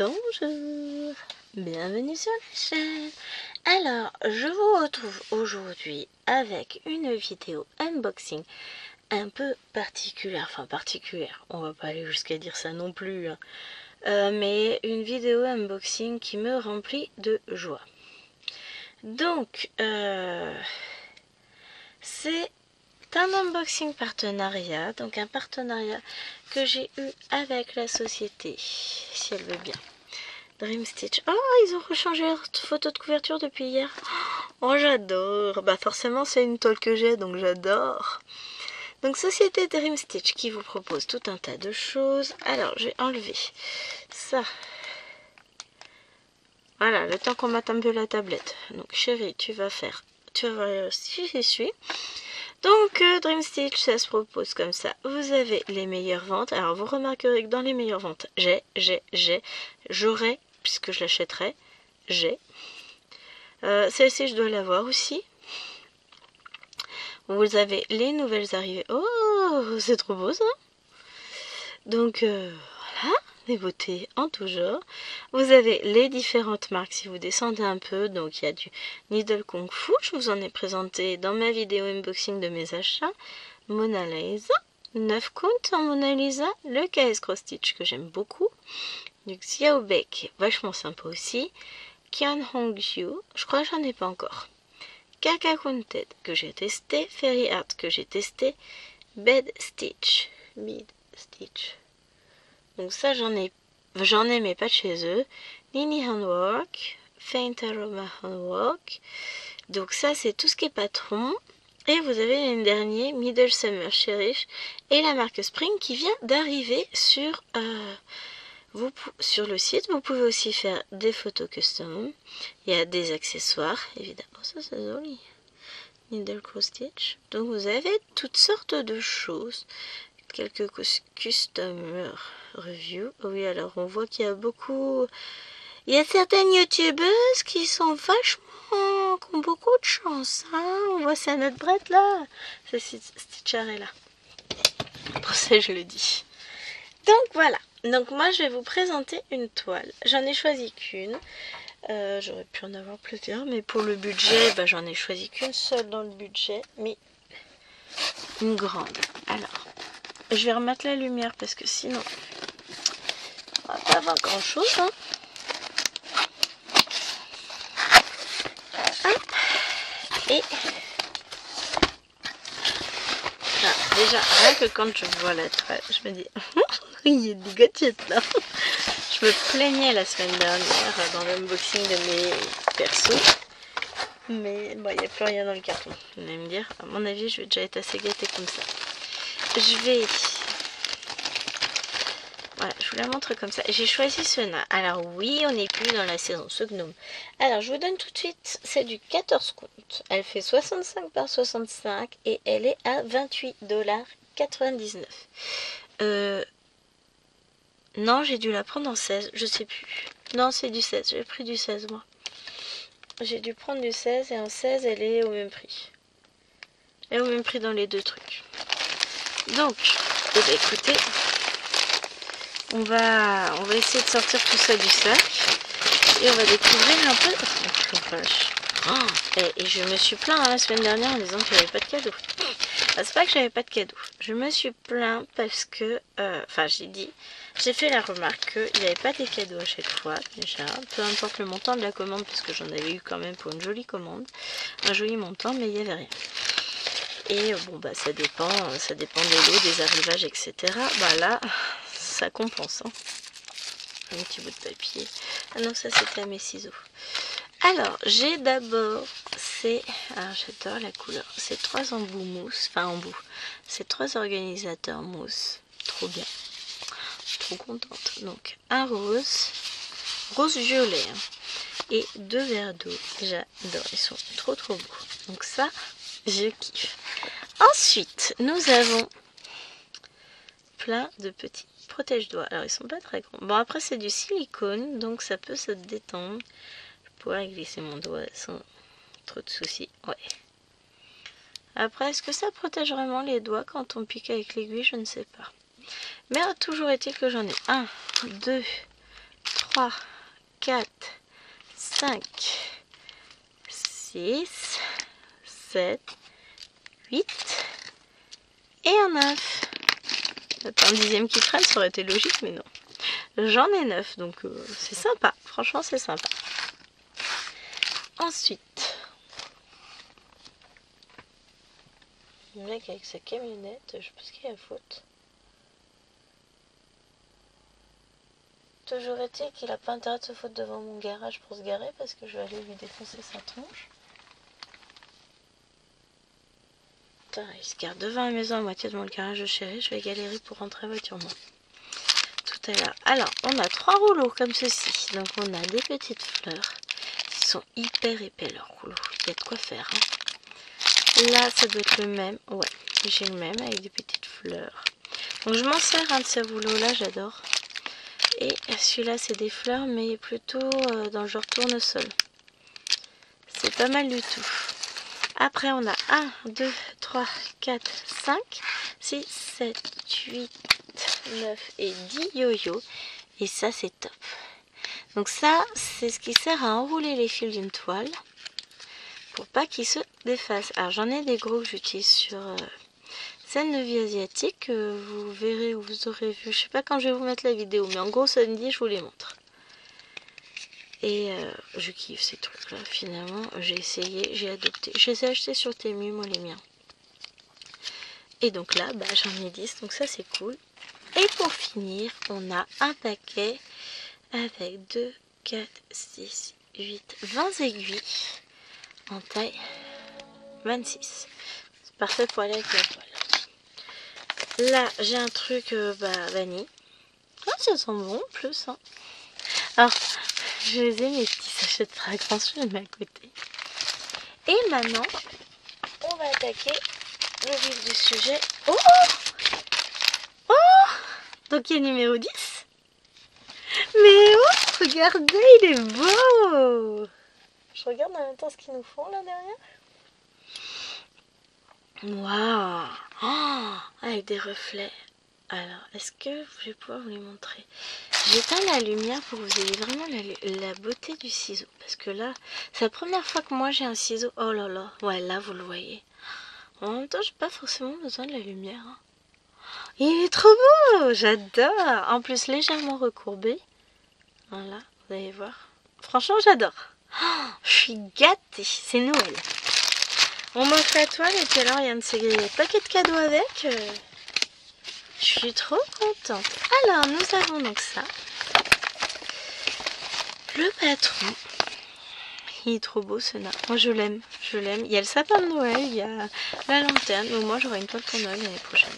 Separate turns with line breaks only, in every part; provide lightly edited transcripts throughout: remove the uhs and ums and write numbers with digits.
Bonjour, bienvenue sur la chaîne. Alors, je vous retrouve aujourd'hui avec une vidéo unboxing un peu particulière, enfin particulière, on va pas aller jusqu'à dire ça non plus, hein. Mais une vidéo unboxing qui me remplit de joie. Donc, c'est un unboxing partenariat, donc un partenariat que j'ai eu avec la société, si elle veut bien, Dream Stitch. Oh, ils ont rechangé leur photo de couverture depuis hier. Oh, j'adore. Bah forcément, c'est une toile que j'ai, donc j'adore. Donc, société Dream Stitch qui vous propose tout un tas de choses. Alors, je vais enlever ça. Voilà, le temps qu'on mette un peu la tablette. Donc, chérie, tu vas voir si j'y suis. Donc, Dream Stitch, ça se propose comme ça. Vous avez les meilleures ventes. Alors, vous remarquerez que dans les meilleures ventes, j'aurai, puisque je l'achèterai, celle-ci, je dois l'avoir aussi. Vous avez les nouvelles arrivées. Oh, c'est trop beau ça. Donc, voilà, des beautés en tout genre. Vous avez les différentes marques si vous descendez un peu. Donc, il y a du Needle Kung Fu. Je vous en ai présenté dans ma vidéo unboxing de mes achats. Mona Lisa. 9 comptes en Mona Lisa. Le KS Cross Stitch que j'aime beaucoup. Du Xiaobec, vachement sympa aussi. Kian Hongju, je crois que j'en ai pas encore. Kaka Kunted que j'ai testé. Fairy Art que j'ai testé. Bed Stitch. Donc ça j'en ai mais pas de chez eux. Nini Handwork. Faint Aroma Handwork. Donc ça c'est tout ce qui est patron. Et vous avez l'année dernière Middle Summer Cherish et la marque Spring qui vient d'arriver sur le site. Vous pouvez aussi faire des photos custom. Il y a des accessoires, évidemment. Ça, c'est joli. Needle Cross Stitch. Donc, vous avez toutes sortes de choses. Quelques customer reviews. Oui, alors, on voit qu'il y a beaucoup... Il y a certaines youtubeuses qui sont vachement... qui ont beaucoup de chance. Hein, on voit ça notre brette, là. C'est Stitcharella. Pour ça, je le dis. Donc, voilà. Donc moi je vais vous présenter une toile. J'en ai choisi qu'une. J'aurais pu en avoir plusieurs, mais pour le budget, j'en ai choisi qu'une seule dans le budget, mais une grande. Alors, je vais remettre la lumière parce que sinon, on va pas avoir grand chose. Hein. Hop. Et ah, déjà, rien que quand je vois la toile, je me dis, il y a des gadgets là. Je me plaignais la semaine dernière dans l'unboxing de mes persos. Mais bon, il n'y a plus rien dans le carton. Vous allez me dire, à mon avis, je vais déjà être assez gâtée comme ça. Voilà, je vous la montre comme ça. J'ai choisi ce nain. Alors oui, on n'est plus dans la saison ce gnome. Alors, je vous donne tout de suite, c'est du 14 comptes. Elle fait 65 par 65 et elle est à 28,99 $. Non, j'ai dû la prendre en 16, je sais plus. Non, c'est du 16, j'ai pris du 16 moi. J'ai dû prendre du 16 et en 16, elle est au même prix. Elle est au même prix dans les deux trucs. Donc, eh bien, écoutez, on va essayer de sortir tout ça du sac. Et on va découvrir un peu... et je me suis plaint la semaine dernière en disant que j'avais pas de cadeau. C'est pas que j'avais pas de cadeau. Je me suis plaint parce que... j'ai fait la remarque qu'il n'y avait pas des cadeaux à chaque fois, déjà. Peu importe le montant de la commande, parce que j'en avais eu quand même pour une jolie commande. Un joli montant, mais il n'y avait rien. Et bon, ça dépend des lots, des arrivages, etc. Là, ça compense. Hein. Un petit bout de papier. Ah non, ça c'était à mes ciseaux. Alors, j'ai d'abord j'adore la couleur. C'est 3 embouts mousse, c'est 3 organisateurs mousse. Trop bien. Trop contente. Donc, un rose violet. Hein, et 2 verres d'eau. J'adore. Ils sont trop beaux. Donc ça, je kiffe. Ensuite, nous avons plein de petits protège-doigts. Alors, ils sont pas très grands. Bon, après, c'est du silicone, donc ça peut se détendre. Je pourrais glisser mon doigt sans trop de soucis. Ouais. Après, est-ce que ça protège vraiment les doigts quand on pique avec l'aiguille? Je ne sais pas. Mais toujours est-il que j'en ai 1, 2, 3, 4, 5, 6, 7, 8 et un 9. Attends, un dixième qui traîne, ça aurait été logique, mais non. J'en ai 9, donc c'est sympa. Franchement, c'est sympa. Ensuite, le mec avec sa camionnette, je sais pas ce qu'il y a à faute. Toujours est-il qu'il a pas intérêt de se foutre devant mon garage pour se garer parce que je vais aller lui défoncer sa tronche. Putain, il se gare devant la maison à moitié devant le garage de chérie, je vais galérer pour rentrer voiturement. Tout est là. Alors, on a 3 rouleaux comme ceci. Donc on a des petites fleurs qui sont hyper épais leurs rouleaux. Il y a de quoi faire. Hein. Là, ça doit être le même. Ouais, j'ai le même avec des petites fleurs. Donc je m'en sers un de ces rouleaux-là, j'adore. Et celui-là, c'est des fleurs, mais plutôt dans le genre tournesol. C'est pas mal du tout. Après, on a 1, 2, 3, 4, 5, 6, 7, 8, 9 et 10 yo-yo. Et ça, c'est top. Donc ça, c'est ce qui sert à enrouler les fils d'une toile pour pas qu'ils se défassent. Alors, j'en ai des gros que j'utilise sur... scène de vie asiatique, vous verrez ou vous aurez vu, je sais pas quand je vais vous mettre la vidéo, mais en gros samedi je vous les montre. Et je kiffe ces trucs là, finalement, j'ai essayé, j'ai adopté, je les ai achetés sur Temu, moi les miens. Et donc là, bah, j'en ai 10, donc ça c'est cool. Et pour finir, on a un paquet avec 2, 4, 6, 8, 20 aiguilles en taille 26. C'est parfait pour aller avec la toile. Là, j'ai un truc vanille. Ah, ça sent bon en plus. Hein. Alors, je les ai, mes petits sachets de fragrance, je les mets à côté. Et maintenant, on va attaquer le vif du sujet. Oh! Oh! Donc, il y a numéro 10. Mais oh! Regardez, il est beau! Je regarde en même temps ce qu'ils nous font là derrière. Waouh! Oh, avec des reflets. Alors, est-ce que je vais pouvoir vous les montrer? J'éteins la lumière pour que vous ayez vraiment la beauté du ciseau. Parce que là, c'est la première fois que moi j'ai un ciseau. Oh là là, ouais, là vous le voyez. En même temps, j'ai pas forcément besoin de la lumière. Hein. Il est trop beau, j'adore. En plus, légèrement recourbé. Voilà, vous allez voir. Franchement, j'adore. Oh, je suis gâtée, c'est Noël. On m'offre la toile et puis alors il y a un de ces paquets de cadeaux avec. Je suis trop contente. Alors, nous avons donc ça. Le patron. Il est trop beau ce nain. Moi, je l'aime. Je l'aime. Il y a le sapin de Noël, il y a la lanterne. Donc, moi, j'aurai une toile pour Noël l'année prochaine.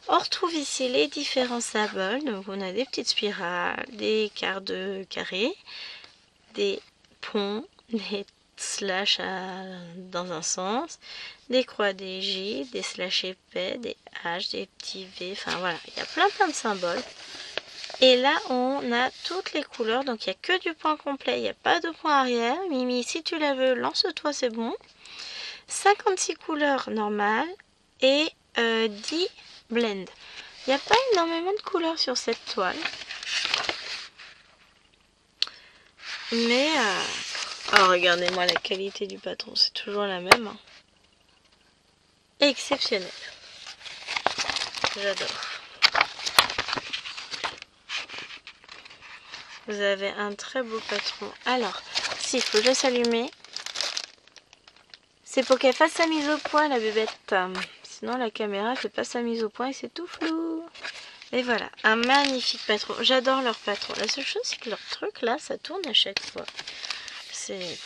On retrouve ici les différents symboles. Donc, on a des petites spirales, des quarts de carré, des ponts, des slash dans un sens, des croix, des J, des slash épais, des H, des petits V, enfin voilà, il y a plein de symboles. Et là on a toutes les couleurs, donc il n'y a que du point complet, il n'y a pas de point arrière. Mimi, si tu la veux, lance-toi, c'est bon. 56 couleurs normales et 10 blends. Il n'y a pas énormément de couleurs sur cette toile. Mais oh, regardez-moi la qualité du patron, c'est toujours la même. Hein. Exceptionnel. J'adore. Vous avez un très beau patron. Alors, s'il faut que je laisse allumer, c'est pour qu'elle fasse sa mise au point, la bébête. Sinon, la caméra ne fait pas sa mise au point et c'est tout flou. Et voilà, un magnifique patron. J'adore leur patron. La seule chose, c'est que leur truc, là, ça tourne à chaque fois. C'est...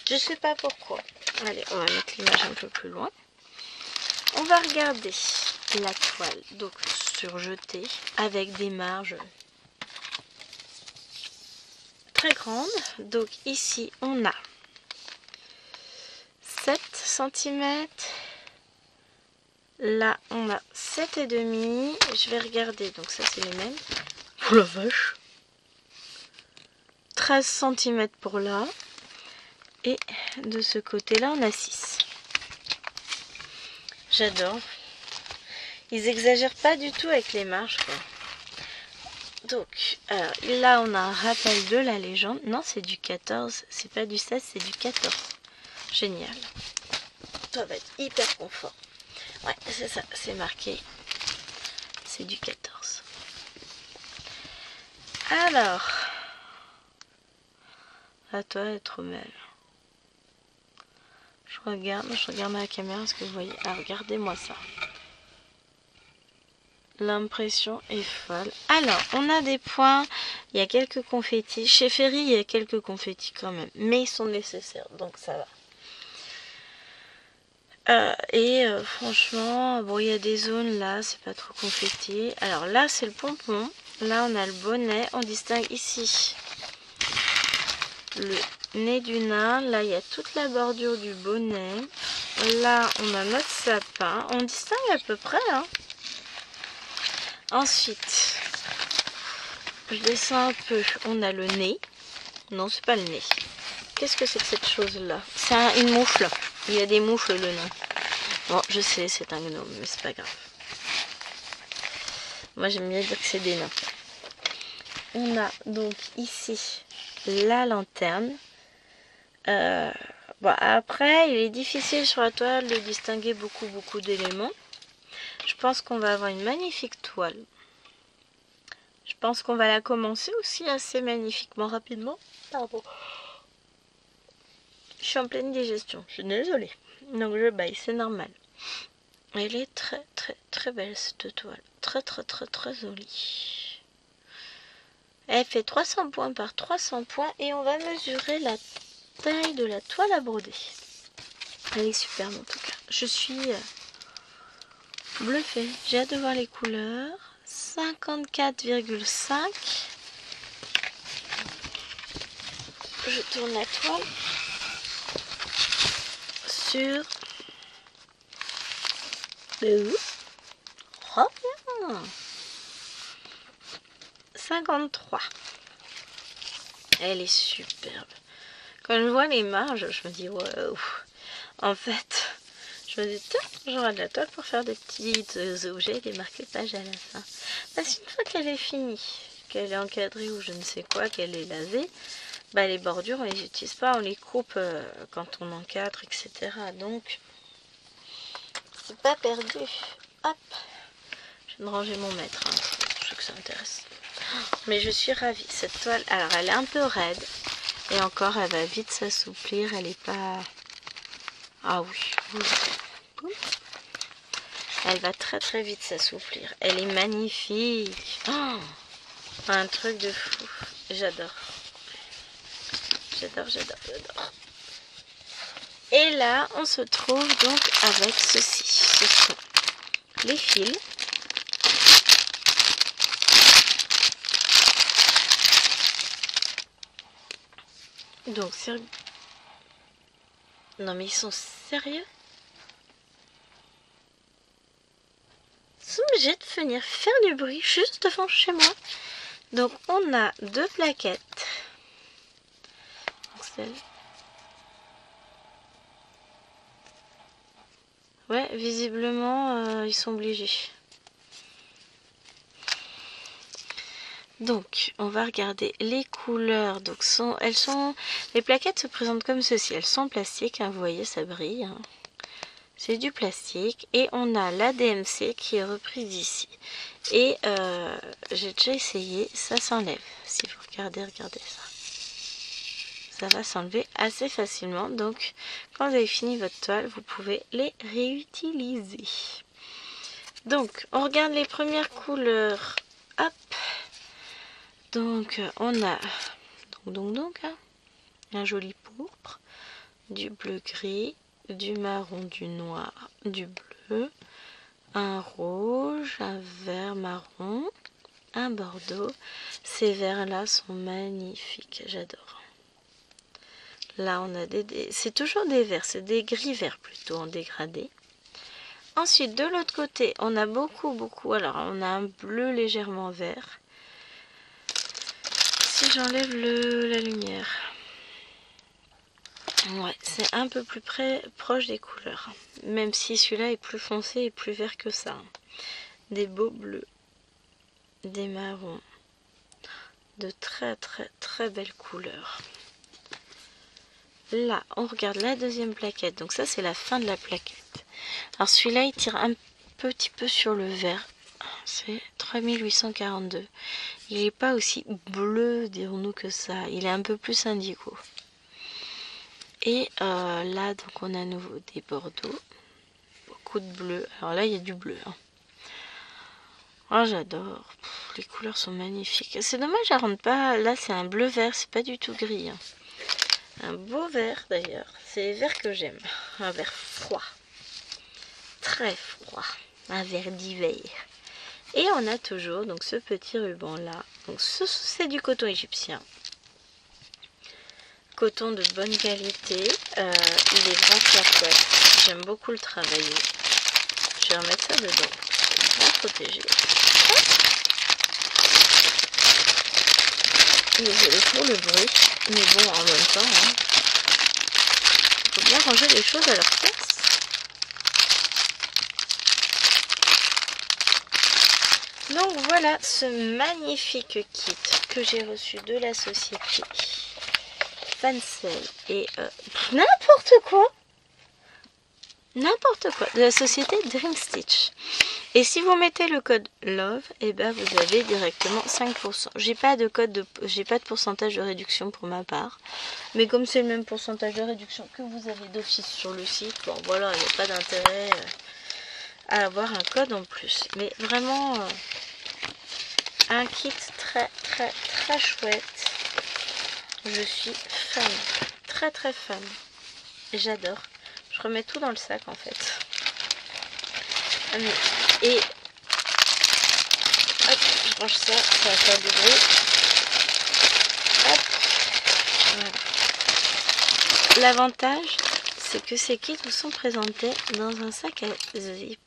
Je sais pas pourquoi. Allez, on va mettre l'image un peu plus loin. On va regarder la toile, donc surjetée, avec des marges très grandes. Donc ici, on a 7 cm. Là, on a 7,5. Je vais regarder, donc ça, c'est les mêmes. Oh la vache! 13 cm pour là. Et de ce côté-là, on a 6. J'adore. Ils exagèrent pas du tout avec les marges, quoi. Donc, alors, là on a un rappel de la légende. Non, c'est du 14, c'est pas du 16, c'est du 14. Génial. Ça va être hyper confort. Ouais, c'est ça, c'est marqué. C'est du 14. Alors, la toile est trop belle. Je regarde à la caméra ce que vous voyez. Ah, regardez-moi ça. L'impression est folle. Alors, on a des points. Il y a quelques confettis. Chez Ferry, il y a quelques confettis quand même. Mais ils sont nécessaires, donc ça va. Franchement, bon, il y a des zones là, c'est pas trop confetti. Alors là, c'est le pompon. Là, on a le bonnet. On distingue ici le nez du nain. Là, il y a toute la bordure du bonnet. Là, on a notre sapin. On distingue à peu près, hein. Ensuite, je descends un peu. On a le nez. Non, c'est pas le nez. Qu'est-ce que c'est que cette chose-là? C'est une moufle. Il y a des moufles le nom. Bon, je sais, c'est un gnome, mais c'est pas grave. Moi, j'aime bien dire que c'est des nains. On a donc ici la lanterne. Bon, après, il est difficile sur la toile de distinguer beaucoup d'éléments. Je pense qu'on va avoir une magnifique toile. Je pense qu'on va la commencer aussi assez magnifiquement rapidement. Pardon. Je suis en pleine digestion, je suis désolée. Donc je baille, c'est normal. Elle est très belle cette toile. Très jolie. Elle fait 300 points par 300 points et on va mesurer la taille de la toile à broder. Elle est superbe en tout cas. Je suis bluffée. J'ai hâte de voir les couleurs. 54,5. Je tourne la toile sur... Oh bien. 53. Elle est superbe. Quand je vois les marges, je me dis waouh. En fait, je me dis j'aurai de la toile pour faire des petits objets, des marque-pages à la fin. Parce qu'une fois qu'elle est finie, qu'elle est encadrée ou je ne sais quoi, qu'elle est lavée, bah les bordures on les utilise pas, on les coupe quand on encadre, etc. Donc c'est pas perdu. Hop, je viens de ranger mon mètre, hein. Je sais que ça intéresse. Mais je suis ravie. Cette toile, alors elle est un peu raide. Et encore, elle va vite s'assouplir. Elle est pas... Ah oui. Elle va très vite s'assouplir. Elle est magnifique. Oh, un truc de fou. J'adore. J'adore. Et là, on se trouve donc avec ceci. Ce sont les fils. Donc, non mais ils sont sérieux? Ils sont obligés de venir faire du bruit juste devant chez moi. Donc, on a deux plaquettes. Ouais, visiblement, ils sont obligés. Donc, on va regarder les couleurs. Donc, les plaquettes se présentent comme ceci. Elles sont en plastique, hein, vous voyez, ça brille. Hein. C'est du plastique. Et on a la DMC qui est reprise ici. Et j'ai déjà essayé, ça s'enlève. Si vous regardez ça. Ça va s'enlever assez facilement. Donc, quand vous avez fini votre toile, vous pouvez les réutiliser. Donc, on regarde les premières couleurs. Hop. Donc, on a hein, un joli pourpre, du bleu-gris, du marron, du noir, du bleu, un rouge, un vert marron, un bordeaux. Ces verts-là sont magnifiques, j'adore. Là, on a c'est toujours des verts, c'est des gris-verts plutôt en dégradé. Ensuite, de l'autre côté, on a beaucoup. Alors, on a un bleu légèrement vert. Si j'enlève la lumière, ouais, c'est un peu plus proche des couleurs. Même si celui-là est plus foncé et plus vert que ça. Des beaux bleus, des marrons, de très belles couleurs. Là, on regarde la deuxième plaquette. Donc ça, c'est la fin de la plaquette. Alors celui-là, il tire un petit peu sur le vert. C'est 3842. Il n'est pas aussi bleu, dirons-nous, que ça. Il est un peu plus indigo. Et là, donc on a à nouveau des bordeaux. Beaucoup de bleu. Alors là, il y a du bleu. Hein. Oh, j'adore. Les couleurs sont magnifiques. C'est dommage, elle rentre pas. Là, c'est un bleu vert. C'est pas du tout gris. Hein. Un beau vert d'ailleurs. C'est les verts que j'aime. Un vert froid. Très froid. Un vert d'hiver. Et on a toujours donc ce petit ruban là. Donc c'est du coton égyptien. Coton de bonne qualité. Il est vraiment chouette. J'aime beaucoup le travailler. Je vais remettre ça dedans. C'est bien protégé. Désolé pour le bruit. Mais bon, en même temps, hein, il faut bien ranger les choses à leur place. Donc voilà ce magnifique kit que j'ai reçu de la société Fancel et n'importe quoi de la société Dream Stitch. Et si vous mettez le code LOVE, et ben vous avez directement 5%. J'ai pas de pourcentage de réduction pour ma part, mais comme c'est le même pourcentage de réduction que vous avez d'office sur le site, bon voilà, il n'y a pas d'intérêt à avoir un code en plus. Mais vraiment un kit très chouette. Je suis fan, très fan. J'adore. Je remets tout dans le sac en fait. Et hop, je range ça, ça va faire du bruit. Hop, voilà. L'avantage, c'est que ces kits vous sont présentés dans un sac à zip.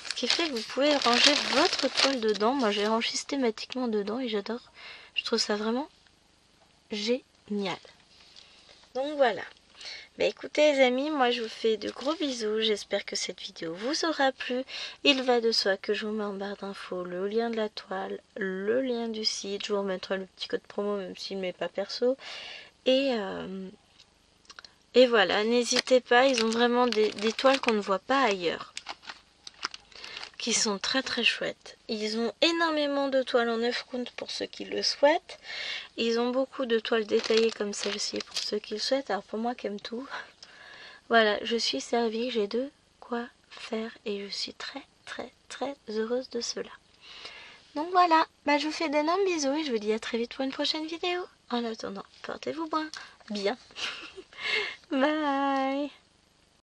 Ce qui fait que vous pouvez ranger votre toile dedans. Moi, j'ai rangé systématiquement dedans et j'adore. Je trouve ça vraiment génial. Donc voilà. Bah écoutez les amis, moi je vous fais de gros bisous, j'espère que cette vidéo vous aura plu. Il va de soi que je vous mets en barre d'infos le lien de la toile, le lien du site, je vous remettrai le petit code promo même s'il ne m'est pas perso. Et voilà, n'hésitez pas, ils ont vraiment des toiles qu'on ne voit pas ailleurs, qui sont très chouettes. Ils ont énormément de toiles en 9 comptes pour ceux qui le souhaitent. Ils ont beaucoup de toiles détaillées comme celle-ci pour ceux qui le souhaitent. Alors pour moi qui aime tout, voilà, je suis servie, j'ai de quoi faire et je suis très heureuse de cela. Donc voilà, bah je vous fais d'énormes bisous et je vous dis à très vite pour une prochaine vidéo. En attendant, portez-vous bien. Bye.